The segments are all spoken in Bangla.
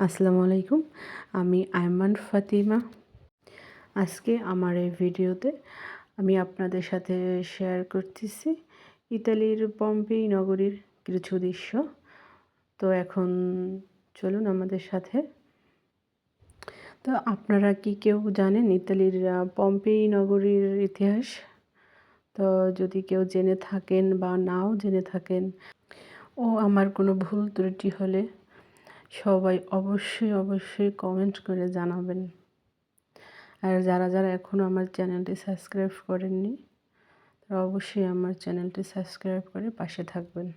আসসালামু আলাইকুম। আমি আয়মান ফাতিমা। আজকে আমার এই ভিডিওতে আমি আপনাদের সাথে শেয়ার করতেছি ইতালির পম্পেই নগরীর কিছু দৃশ্য। তো এখন চলুন আমাদের সাথে। তো আপনারা কি কেউ জানেন ইতালির পম্পেই নগরীর ইতিহাস? তো যদি কেউ জেনে থাকেন বা নাও জেনে থাকেন ও আমার কোনো ভুল ত্রুটি হলে সবাই অবশ্যই কমেন্ট করে জানাবেন। আর যারা এখনও আমার চ্যানেলটি সাবস্ক্রাইব করেননি তারা অবশ্যই আমার চ্যানেলটি সাবস্ক্রাইব করে পাশে থাকবেন।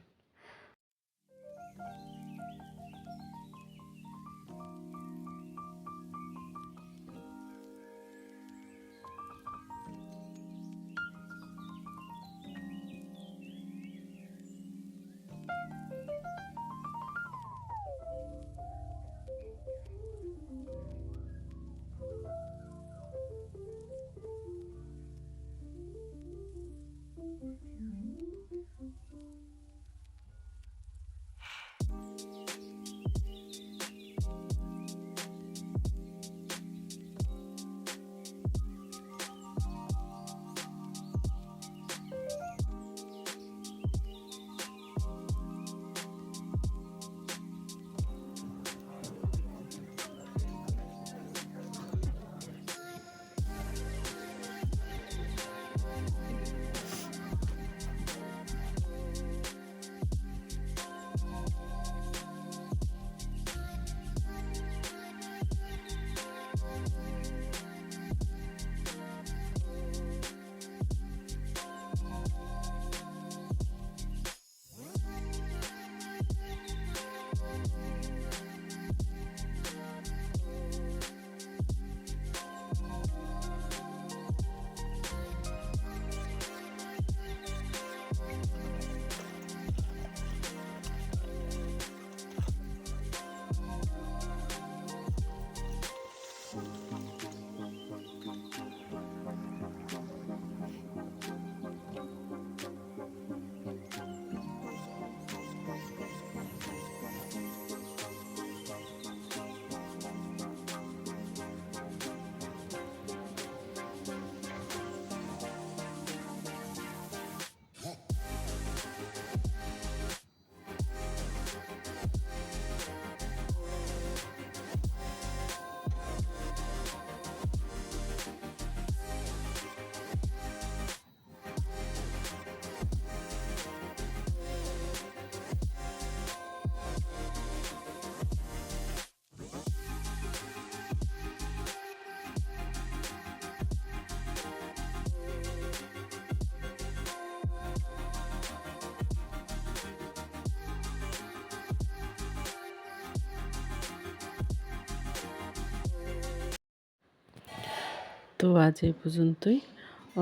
তো আজ এই পর্যন্তই।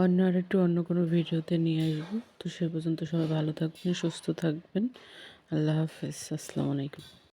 অন্য কোনো ভিডিওতে নিয়ে আসবো। তো সে পর্যন্ত সবাই ভালো থাকবেন, সুস্থ থাকবেন। আল্লাহ হাফেজ। আসসালামু আলাইকুম।